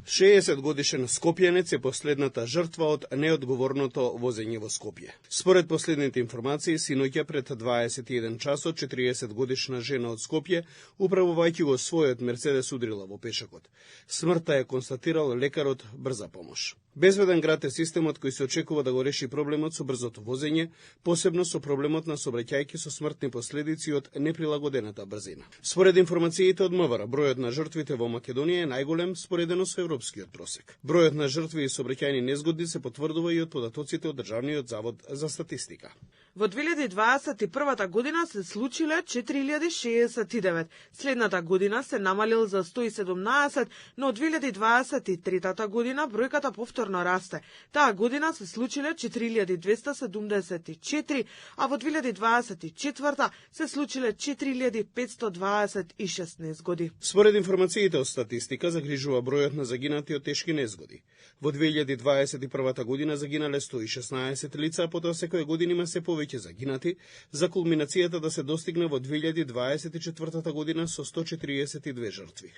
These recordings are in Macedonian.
60 годишен скопјанец е последната жртва од неодговорното возење во Скопје. Според последните информации, синоќа пред 21 часот 40 годишна жена од Скопје, управувајќи го својот Мерцедес, удрила во пешакот. Смртта е констатирал лекарот брза помош. Безбеден град е системот кој се очекува да го реши проблемот со брзото возење, посебно со проблемот на сообраќајки со смртни последици од неприлагодената брзина. Според информациите од МВР, бројот на жртвите во Македонија е најголем споредено со европскиот просек. Бројот на жртви и сообраќајни незгоди се потврдува и од податоците од Државниот завод за статистика. Во 2021 година се случиле 4069, следната година се намалил за 117, но од 2023 година бројката повторно расте. Таа година се случиле 4274, а во 2024 се случиле 4526 незгоди. Според информациите од статистика, загрижува бројот на загинати од тешки незгоди. Во 2021 година загинале 116 лица, а потоа секоја година има се повеќе загинати, за кулминацијата да се достигне во 2024 година со 142 жртви.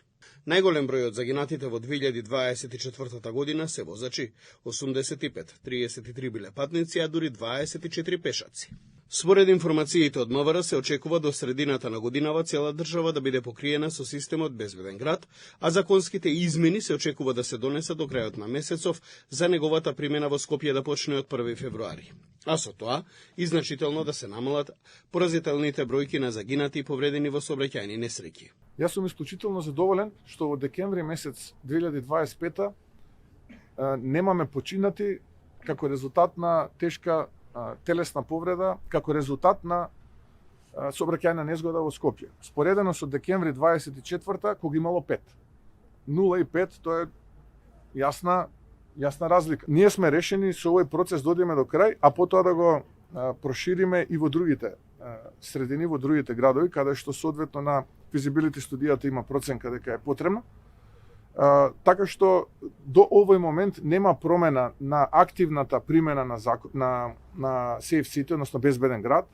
Најголем број од загинатите во 2024 година се возачи, 85, 33 биле патници, а дури 24 пешаци. Според информациите од МВР се очекува до средината на годинава цела држава да биде покриена со системот Безбеден град, а законските измени се очекува да се донесат до крајот на месецов за неговата примена во Скопје да почне од 1 февруари. А со тоа и значително да се намалат поразителните бројки на загинати и повредени во сообраќајни несреќи. Јас сум исклучително задоволен што во декември месец 2025 немаме починати како резултат на тешка телесна повреда, како резултат на сообраќајна незгода во Скопје. Споредено со декември 24 кога имало 5. 0 и 5, тоа е јасна разлика. Ние сме решени со овој процес да одиме до крај, а потоа да го прошириме и во другите средини, во другите градови, каде што соодветно на физибилити студијата има проценка дека е потребна. Така што до овој момент нема промена на активната примена на СФЦ-те, односно Безбеден град,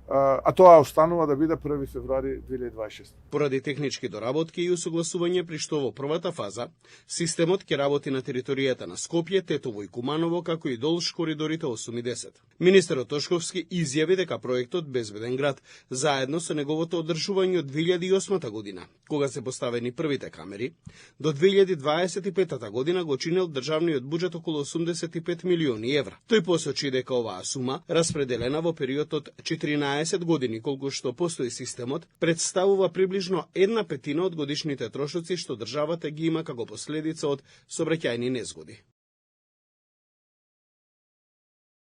а тоа останува да биде 1 февруари 2026. Поради технички доработки и усогласување при што во првата фаза, системот ќе работи на територијата на Скопје, Тетово и Куманово, како и долж коридорите 8 и 10. Министерот Тошковски изјави дека проектот Безбеден град, заедно со неговото одржување од 2008 година, кога се поставени првите камери, до 2025 година го чинел државниот буџет околу 85 милиони евра. Тој посочи дека оваа сума, распределена во период од 14 години колку што постои системот, представува приближно 1/5 од годишните трошоци што државата ги има како последица од сообраќајни незгоди.